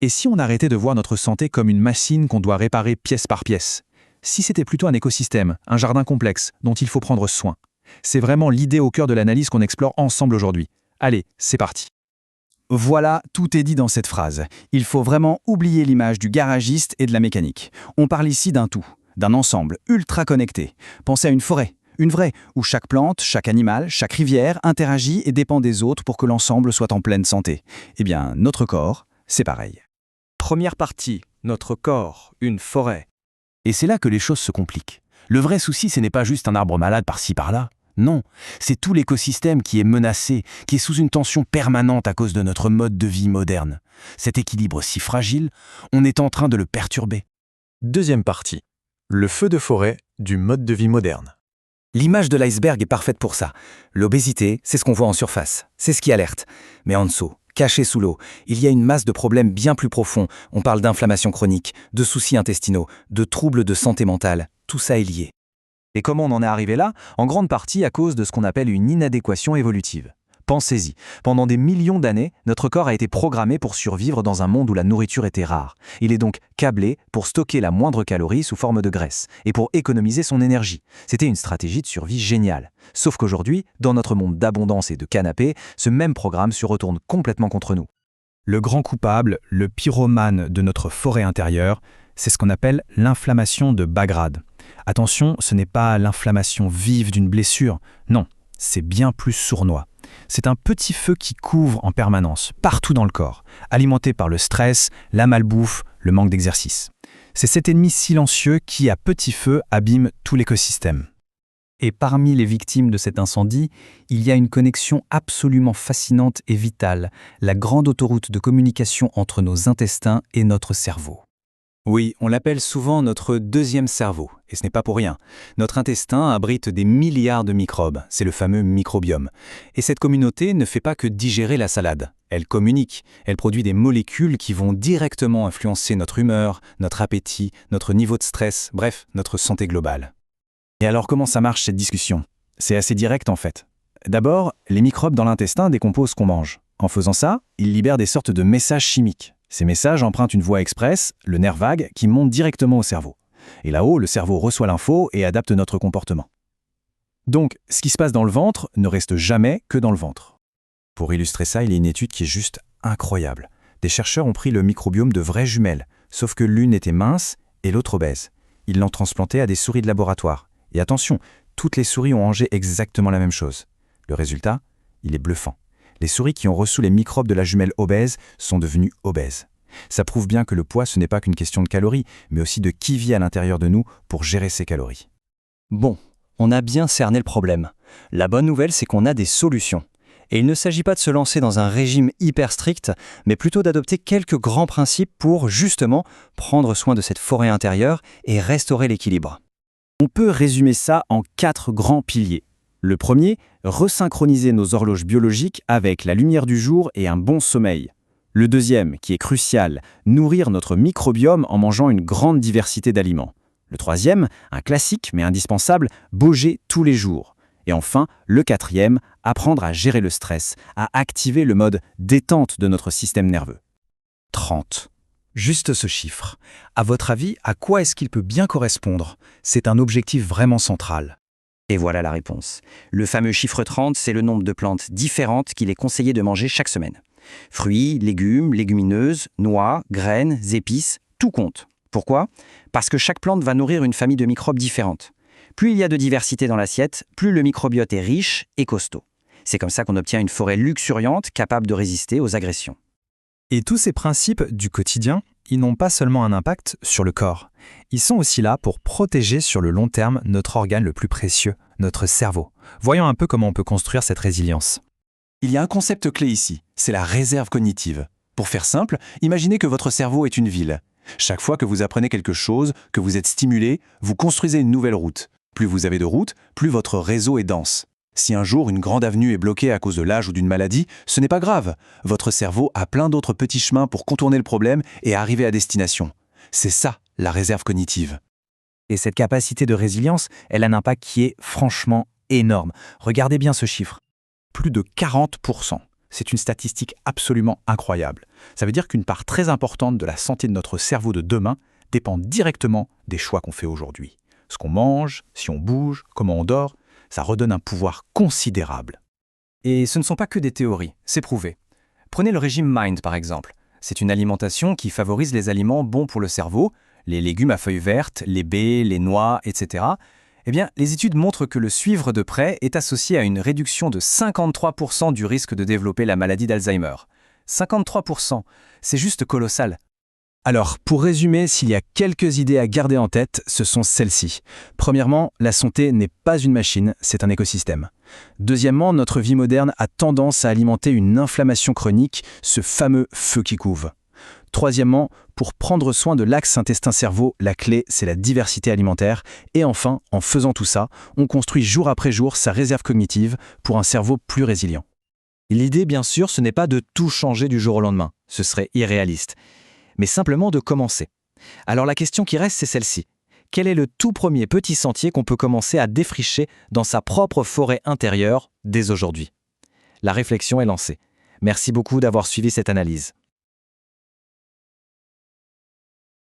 Et si on arrêtait de voir notre santé comme une machine qu'on doit réparer pièce par pièce? Si c'était plutôt un écosystème, un jardin complexe dont il faut prendre soin? C'est vraiment l'idée au cœur de l'analyse qu'on explore ensemble aujourd'hui. Allez, c'est parti. Voilà, tout est dit dans cette phrase. Il faut vraiment oublier l'image du garagiste et de la mécanique. On parle ici d'un tout, d'un ensemble ultra connecté. Pensez à une forêt, une vraie, où chaque plante, chaque animal, chaque rivière interagit et dépend des autres pour que l'ensemble soit en pleine santé. Eh bien, notre corps, c'est pareil. Première partie, notre corps, une forêt. Et c'est là que les choses se compliquent. Le vrai souci, ce n'est pas juste un arbre malade par-ci par-là. Non, c'est tout l'écosystème qui est menacé, qui est sous une tension permanente à cause de notre mode de vie moderne. Cet équilibre si fragile, on est en train de le perturber. Deuxième partie, le feu de forêt du mode de vie moderne. L'image de l'iceberg est parfaite pour ça. L'obésité, c'est ce qu'on voit en surface, c'est ce qui alerte. Mais en dessous, caché sous l'eau, il y a une masse de problèmes bien plus profonds. On parle d'inflammation chronique, de soucis intestinaux, de troubles de santé mentale. Tout ça est lié. Et comment on en est arrivé là? En grande partie à cause de ce qu'on appelle une inadéquation évolutive. Pensez-y, pendant des millions d'années, notre corps a été programmé pour survivre dans un monde où la nourriture était rare. Il est donc câblé pour stocker la moindre calorie sous forme de graisse et pour économiser son énergie. C'était une stratégie de survie géniale. Sauf qu'aujourd'hui, dans notre monde d'abondance et de canapé, ce même programme se retourne complètement contre nous. Le grand coupable, le pyromane de notre forêt intérieure, c'est ce qu'on appelle l'inflammation de bas grade. Attention, ce n'est pas l'inflammation vive d'une blessure, non, c'est bien plus sournois. C'est un petit feu qui couvre en permanence, partout dans le corps, alimenté par le stress, la malbouffe, le manque d'exercice. C'est cet ennemi silencieux qui, à petit feu, abîme tout l'écosystème. Et parmi les victimes de cet incendie, il y a une connexion absolument fascinante et vitale, la grande autoroute de communication entre nos intestins et notre cerveau. Oui, on l'appelle souvent notre deuxième cerveau, et ce n'est pas pour rien. Notre intestin abrite des milliards de microbes, c'est le fameux microbiome. Et cette communauté ne fait pas que digérer la salade. Elle communique, elle produit des molécules qui vont directement influencer notre humeur, notre appétit, notre niveau de stress, bref, notre santé globale. Et alors comment ça marche cette discussion? C'est assez direct en fait. D'abord, les microbes dans l'intestin décomposent ce qu'on mange. En faisant ça, ils libèrent des sortes de messages chimiques. Ces messages empruntent une voie express, le nerf vague, qui monte directement au cerveau. Et là-haut, le cerveau reçoit l'info et adapte notre comportement. Donc, ce qui se passe dans le ventre ne reste jamais que dans le ventre. Pour illustrer ça, il y a une étude qui est juste incroyable. Des chercheurs ont pris le microbiome de vraies jumelles, sauf que l'une était mince et l'autre obèse. Ils l'ont transplanté à des souris de laboratoire. Et attention, toutes les souris ont mangé exactement la même chose. Le résultat, il est bluffant. Les souris qui ont reçu les microbes de la jumelle obèse sont devenues obèses. Ça prouve bien que le poids, ce n'est pas qu'une question de calories, mais aussi de qui vit à l'intérieur de nous pour gérer ces calories. Bon, on a bien cerné le problème. La bonne nouvelle, c'est qu'on a des solutions. Et il ne s'agit pas de se lancer dans un régime hyper strict, mais plutôt d'adopter quelques grands principes pour, justement, prendre soin de cette forêt intérieure et restaurer l'équilibre. On peut résumer ça en 4 grands piliers. Le premier, resynchroniser nos horloges biologiques avec la lumière du jour et un bon sommeil. Le deuxième, qui est crucial, nourrir notre microbiome en mangeant une grande diversité d'aliments. Le troisième, un classique mais indispensable, bouger tous les jours. Et enfin, le quatrième, apprendre à gérer le stress, à activer le mode détente de notre système nerveux. 30. Juste ce chiffre. À votre avis, à quoi est-ce qu'il peut bien correspondre? C'est un objectif vraiment central. Et voilà la réponse. Le fameux chiffre 30, c'est le nombre de plantes différentes qu'il est conseillé de manger chaque semaine. Fruits, légumes, légumineuses, noix, graines, épices, tout compte. Pourquoi? Parce que chaque plante va nourrir une famille de microbes différentes. Plus il y a de diversité dans l'assiette, plus le microbiote est riche et costaud. C'est comme ça qu'on obtient une forêt luxuriante capable de résister aux agressions. Et tous ces principes du quotidien, ils n'ont pas seulement un impact sur le corps. Ils sont aussi là pour protéger sur le long terme notre organe le plus précieux, notre cerveau. Voyons un peu comment on peut construire cette résilience. Il y a un concept clé ici, c'est la réserve cognitive. Pour faire simple, imaginez que votre cerveau est une ville. Chaque fois que vous apprenez quelque chose, que vous êtes stimulé, vous construisez une nouvelle route. Plus vous avez de routes, plus votre réseau est dense. Si un jour une grande avenue est bloquée à cause de l'âge ou d'une maladie, ce n'est pas grave. Votre cerveau a plein d'autres petits chemins pour contourner le problème et arriver à destination. C'est ça, la réserve cognitive. Et cette capacité de résilience, elle a un impact qui est franchement énorme. Regardez bien ce chiffre. Plus de 40%. c'est une statistique absolument incroyable. Ça veut dire qu'une part très importante de la santé de notre cerveau de demain dépend directement des choix qu'on fait aujourd'hui. Ce qu'on mange, si on bouge, comment on dort, ça redonne un pouvoir considérable. Et ce ne sont pas que des théories, c'est prouvé. Prenez le régime MIND par exemple. C'est une alimentation qui favorise les aliments bons pour le cerveau, les légumes à feuilles vertes, les baies, les noix, etc. Eh bien, les études montrent que le suivre de près est associé à une réduction de 53% du risque de développer la maladie d'Alzheimer. 53%, c'est juste colossal. Alors, pour résumer, s'il y a quelques idées à garder en tête, ce sont celles-ci. Premièrement, la santé n'est pas une machine, c'est un écosystème. Deuxièmement, notre vie moderne a tendance à alimenter une inflammation chronique, ce fameux feu qui couve. Troisièmement, pour prendre soin de l'axe intestin-cerveau, la clé, c'est la diversité alimentaire. Et enfin, en faisant tout ça, on construit jour après jour sa réserve cognitive pour un cerveau plus résilient. L'idée, bien sûr, ce n'est pas de tout changer du jour au lendemain, ce serait irréaliste, mais simplement de commencer. Alors la question qui reste, c'est celle-ci. Quel est le tout premier petit sentier qu'on peut commencer à défricher dans sa propre forêt intérieure dès aujourd'hui ? La réflexion est lancée. Merci beaucoup d'avoir suivi cette analyse.